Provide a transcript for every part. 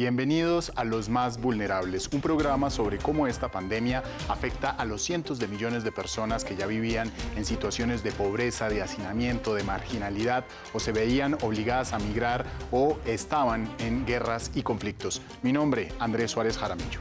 Bienvenidos a Los Más Vulnerables, un programa sobre cómo esta pandemia afecta a los cientos de millones de personas que ya vivían en situaciones de pobreza, de hacinamiento, de marginalidad o se veían obligadas a migrar o estaban en guerras y conflictos. Mi nombre, Andrés Suárez Jaramillo.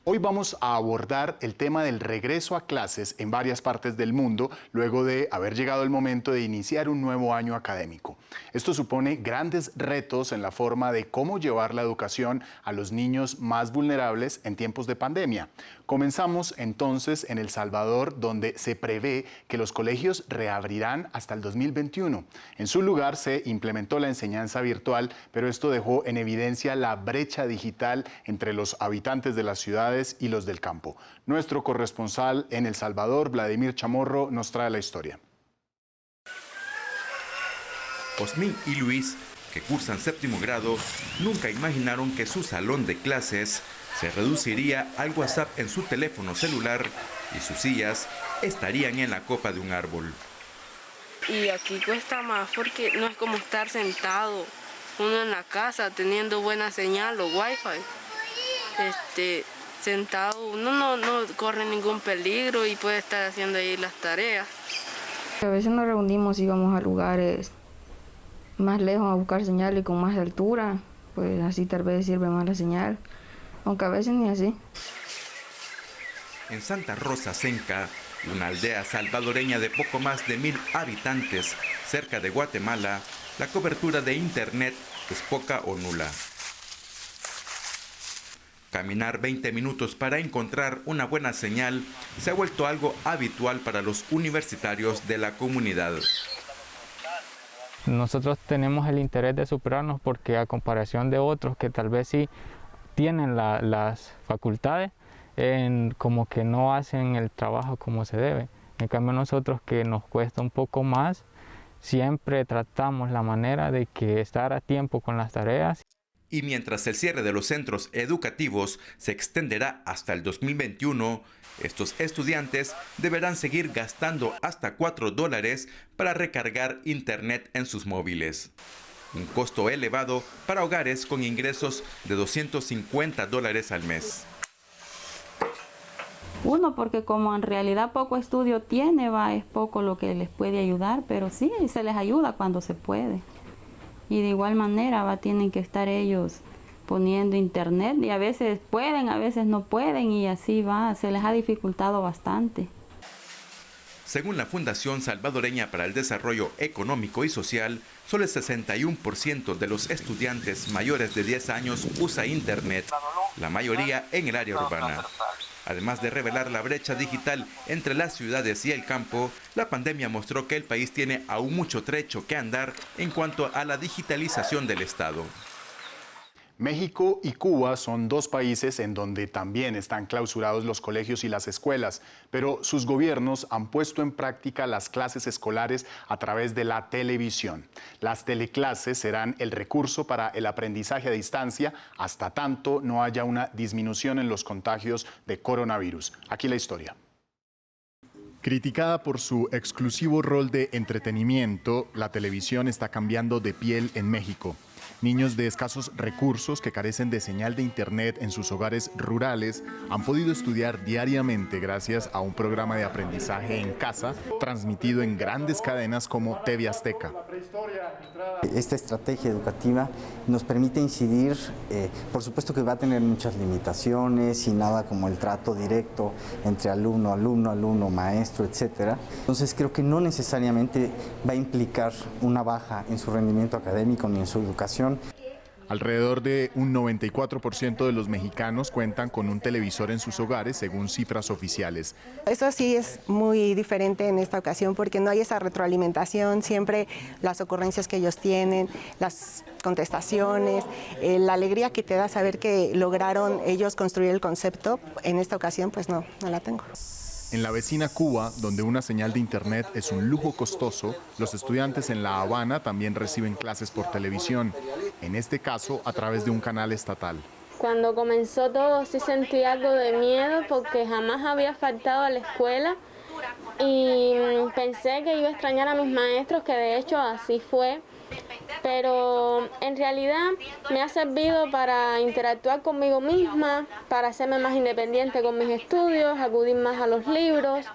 Hoy vamos a abordar el tema del regreso a clases en varias partes del mundo, luego de haber llegado el momento de iniciar un nuevo año académico. Esto supone grandes retos en la forma de cómo llevar la educación a los niños más vulnerables en tiempos de pandemia. Comenzamos entonces en El Salvador, donde se prevé que los colegios reabrirán hasta el 2021. En su lugar se implementó la enseñanza virtual, pero esto dejó en evidencia la brecha digital entre los habitantes de las ciudades y los del campo. Nuestro corresponsal en El Salvador, Vladimir Chamorro, nos trae la historia. Osmin y Luis, que cursan séptimo grado, nunca imaginaron que su salón de clases se reduciría al WhatsApp en su teléfono celular y sus sillas estarían en la copa de un árbol. Y aquí cuesta más porque no es como estar sentado uno en la casa teniendo buena señal o wifi. Sentado uno no corre ningún peligro y puede estar haciendo ahí las tareas. A veces nos reunimos y vamos a lugares más lejos a buscar señal y con más altura, pues así tal vez sirve más la señal, aunque a veces ni así. En Santa Rosa Senca, una aldea salvadoreña de poco más de 1000 habitantes, cerca de Guatemala, la cobertura de internet es poca o nula. Caminar 20 minutos para encontrar una buena señal se ha vuelto algo habitual para los universitarios de la comunidad. Nosotros tenemos el interés de superarnos porque a comparación de otros que tal vez sí tienen las facultades, como que no hacen el trabajo como se debe. En cambio nosotros, que nos cuesta un poco más, siempre tratamos la manera de que estar a tiempo con las tareas. Y mientras el cierre de los centros educativos se extenderá hasta el 2021, estos estudiantes deberán seguir gastando hasta $4 para recargar internet en sus móviles. Un costo elevado para hogares con ingresos de $250 al mes. Uno, porque como en realidad poco estudio tiene, es poco lo que les puede ayudar, pero sí, se les ayuda cuando se puede. Y de igual manera tienen que estar ellos poniendo internet y a veces pueden, a veces no pueden y así se les ha dificultado bastante. Según la Fundación Salvadoreña para el Desarrollo Económico y Social, solo el 61% de los estudiantes mayores de 10 años usa internet, la mayoría en el área urbana. Además de revelar la brecha digital entre las ciudades y el campo, la pandemia mostró que el país tiene aún mucho trecho que andar en cuanto a la digitalización del Estado. México y Cuba son dos países en donde también están clausurados los colegios y las escuelas, pero sus gobiernos han puesto en práctica las clases escolares a través de la televisión. Las teleclases serán el recurso para el aprendizaje a distancia hasta tanto no haya una disminución en los contagios de coronavirus. Aquí la historia. Criticada por su exclusivo rol de entretenimiento, la televisión está cambiando de piel en México. Niños de escasos recursos que carecen de señal de internet en sus hogares rurales han podido estudiar diariamente gracias a un programa de aprendizaje en casa transmitido en grandes cadenas como TV Azteca. Esta estrategia educativa nos permite incidir, por supuesto que va a tener muchas limitaciones y nada como el trato directo entre alumno, maestro, etc. Entonces creo que no necesariamente va a implicar una baja en su rendimiento académico ni en su educación. Alrededor de un 94% de los mexicanos cuentan con un televisor en sus hogares, según cifras oficiales. Eso sí es muy diferente en esta ocasión porque no hay esa retroalimentación, siempre las ocurrencias que ellos tienen, las contestaciones, la alegría que te da saber que lograron ellos construir el concepto, en esta ocasión pues no la tengo. En la vecina Cuba, donde una señal de internet es un lujo costoso, los estudiantes en La Habana también reciben clases por televisión, en este caso a través de un canal estatal. Cuando comenzó todo sí sentí algo de miedo porque jamás había faltado a la escuela y pensé que iba a extrañar a mis maestros, que de hecho así fue, pero en realidad me ha servido para interactuar conmigo misma, para hacerme más independiente con mis estudios, acudir más a los libros.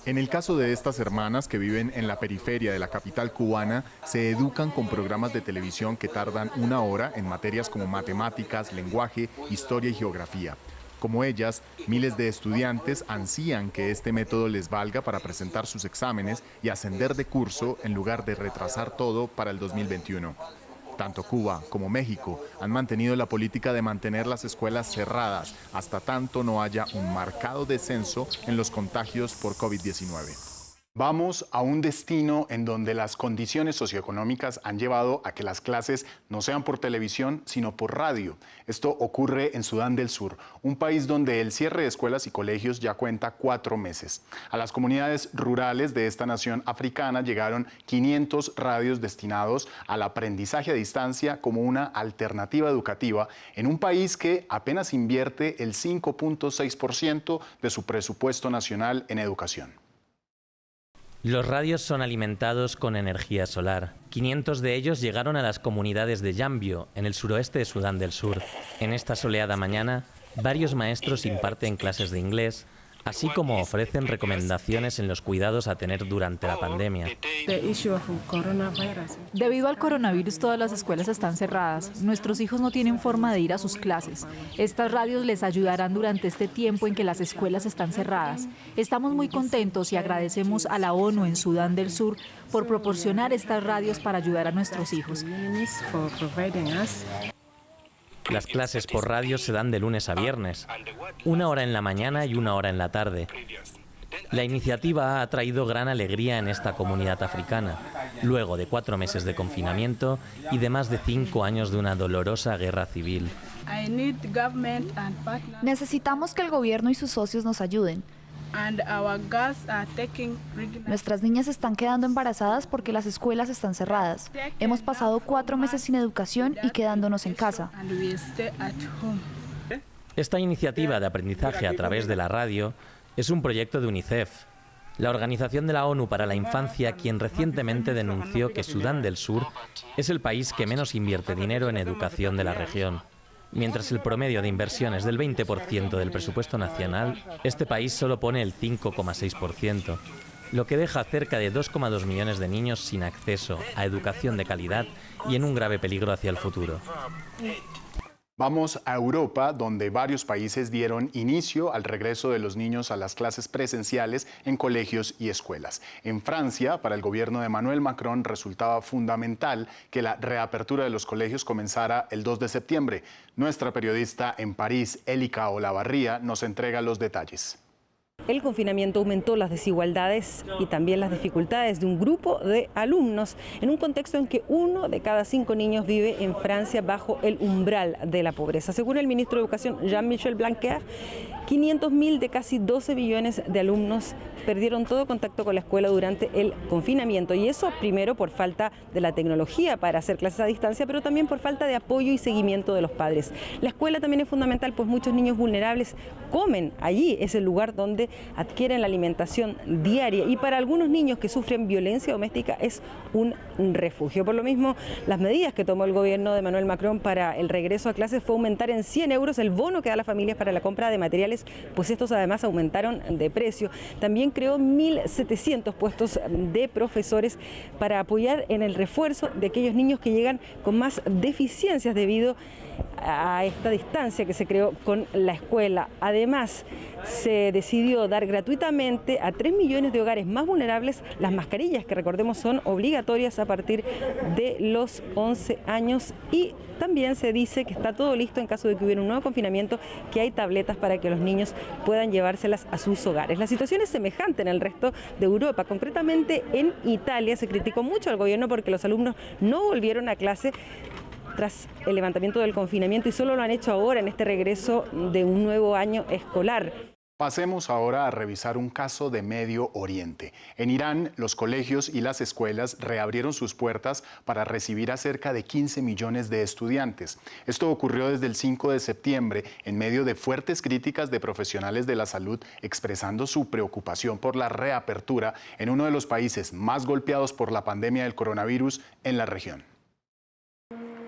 En el caso de estas hermanas que viven en la periferia de la capital cubana, se educan con programas de televisión que tardan 1 hora en materias como matemáticas, lenguaje, historia y geografía. Como ellas, miles de estudiantes ansían que este método les valga para presentar sus exámenes y ascender de curso en lugar de retrasar todo para el 2021. Tanto Cuba como México han mantenido la política de mantener las escuelas cerradas hasta tanto no haya un marcado descenso en los contagios por COVID-19. Vamos a un destino en donde las condiciones socioeconómicas han llevado a que las clases no sean por televisión, sino por radio. Esto ocurre en Sudán del Sur, un país donde el cierre de escuelas y colegios ya cuenta 4 meses. A las comunidades rurales de esta nación africana llegaron 500 radios destinados al aprendizaje a distancia como una alternativa educativa en un país que apenas invierte el 5.6% de su presupuesto nacional en educación. Los radios son alimentados con energía solar. 500 de ellos llegaron a las comunidades de Yambio, en el suroeste de Sudán del Sur. En esta soleada mañana, varios maestros imparten clases de inglés, así como ofrecen recomendaciones en los cuidados a tener durante la pandemia. Debido al coronavirus, todas las escuelas están cerradas. Nuestros hijos no tienen forma de ir a sus clases. Estas radios les ayudarán durante este tiempo en que las escuelas están cerradas. Estamos muy contentos y agradecemos a la ONU en Sudán del Sur por proporcionar estas radios para ayudar a nuestros hijos. Las clases por radio se dan de lunes a viernes, 1 hora en la mañana y 1 hora en la tarde. La iniciativa ha traído gran alegría en esta comunidad africana, luego de 4 meses de confinamiento y de más de 5 años de una dolorosa guerra civil. Necesitamos que el gobierno y sus socios nos ayuden. Nuestras niñas están quedando embarazadas porque las escuelas están cerradas. Hemos pasado 4 meses sin educación y quedándonos en casa. Esta iniciativa de aprendizaje a través de la radio es un proyecto de UNICEF, la Organización de la ONU para la Infancia, quien recientemente denunció que Sudán del Sur es el país que menos invierte dinero en educación de la región. Mientras el promedio de inversión es del 20% del presupuesto nacional, este país solo pone el 5,6%, lo que deja cerca de 2,2 millones de niños sin acceso a educación de calidad y en un grave peligro hacia el futuro. Vamos a Europa, donde varios países dieron inicio al regreso de los niños a las clases presenciales en colegios y escuelas. En Francia, para el gobierno de Emmanuel Macron, resultaba fundamental que la reapertura de los colegios comenzara el 2 de septiembre. Nuestra periodista en París, Elika Olavarría, nos entrega los detalles. El confinamiento aumentó las desigualdades y también las dificultades de un grupo de alumnos en un contexto en que 1 de cada 5 niños vive en Francia bajo el umbral de la pobreza. Según el ministro de Educación, Jean-Michel Blanquer, 500.000 de casi 12 millones de alumnos perdieron todo contacto con la escuela durante el confinamiento, y eso primero por falta de la tecnología para hacer clases a distancia, pero también por falta de apoyo y seguimiento de los padres. La escuela también es fundamental, pues muchos niños vulnerables comen allí, es el lugar donde adquieren la alimentación diaria, y para algunos niños que sufren violencia doméstica es un refugio. Por lo mismo, las medidas que tomó el gobierno de Emmanuel Macron para el regreso a clases fue aumentar en 100 euros el bono que da a las familias para la compra de materiales, pues estos además aumentaron de precio. También creó 1.700 puestos de profesores para apoyar en el refuerzo de aquellos niños que llegan con más deficiencias debido a esta distancia que se creó con la escuela. Además, se decidió dar gratuitamente a 3 millones de hogares más vulnerables las mascarillas, que recordemos son obligatorias a partir de los 11 años, y también se dice que está todo listo en caso de que hubiera un nuevo confinamiento, que hay tabletas para que los niños puedan llevárselas a sus hogares. La situación es semejante en el resto de Europa. Concretamente en Italia se criticó mucho al gobierno porque los alumnos no volvieron a clase tras el levantamiento del confinamiento y solo lo han hecho ahora en este regreso de un nuevo año escolar. Pasemos ahora a revisar un caso de Medio Oriente. En Irán, los colegios y las escuelas reabrieron sus puertas para recibir a cerca de 15 millones de estudiantes. Esto ocurrió desde el 5 de septiembre, en medio de fuertes críticas de profesionales de la salud expresando su preocupación por la reapertura en uno de los países más golpeados por la pandemia del coronavirus en la región.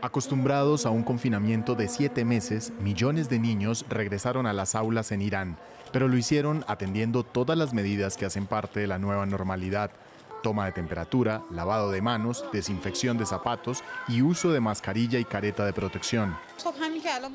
Acostumbrados a un confinamiento de 7 meses, millones de niños regresaron a las aulas en Irán, pero lo hicieron atendiendo todas las medidas que hacen parte de la nueva normalidad: toma de temperatura, lavado de manos, desinfección de zapatos y uso de mascarilla y careta de protección.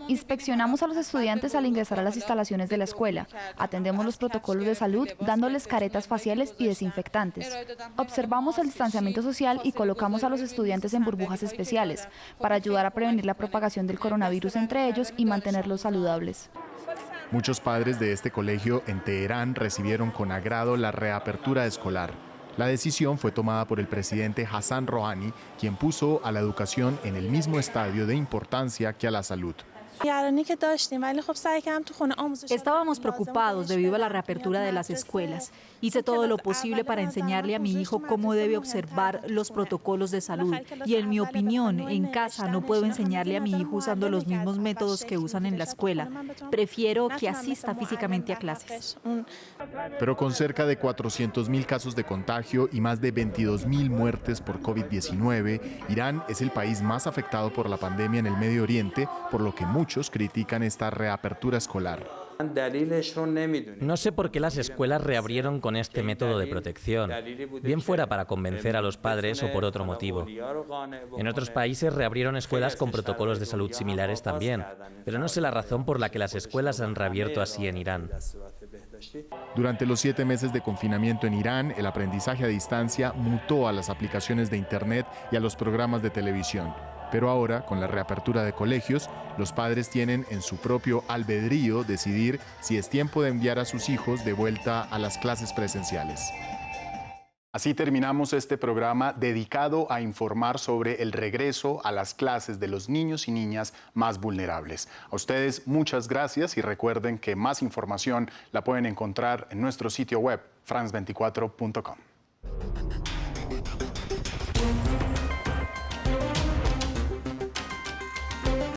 Inspeccionamos a los estudiantes al ingresar a las instalaciones de la escuela. Atendemos los protocolos de salud dándoles caretas faciales y desinfectantes. Observamos el distanciamiento social y colocamos a los estudiantes en burbujas especiales para ayudar a prevenir la propagación del coronavirus entre ellos y mantenerlos saludables. Muchos padres de este colegio en Teherán recibieron con agrado la reapertura escolar. La decisión fue tomada por el presidente Hassan Rouhani, quien puso a la educación en el mismo estadio de importancia que a la salud. Estábamos preocupados debido a la reapertura de las escuelas. Hice todo lo posible para enseñarle a mi hijo cómo debe observar los protocolos de salud. Y en mi opinión, en casa no puedo enseñarle a mi hijo usando los mismos métodos que usan en la escuela. Prefiero que asista físicamente a clases. Pero con cerca de 400.000 casos de contagio y más de 22.000 muertes por COVID-19, Irán es el país más afectado por la pandemia en el Medio Oriente, por lo que muchos critican esta reapertura escolar. No sé por qué las escuelas reabrieron con este método de protección, bien fuera para convencer a los padres o por otro motivo. En otros países reabrieron escuelas con protocolos de salud similares también, pero no sé la razón por la que las escuelas han reabierto así en Irán. Durante los 7 meses de confinamiento en Irán, el aprendizaje a distancia mutó a las aplicaciones de Internet y a los programas de televisión. Pero ahora, con la reapertura de colegios, los padres tienen en su propio albedrío decidir si es tiempo de enviar a sus hijos de vuelta a las clases presenciales. Así terminamos este programa dedicado a informar sobre el regreso a las clases de los niños y niñas más vulnerables. A ustedes muchas gracias y recuerden que más información la pueden encontrar en nuestro sitio web france24.com.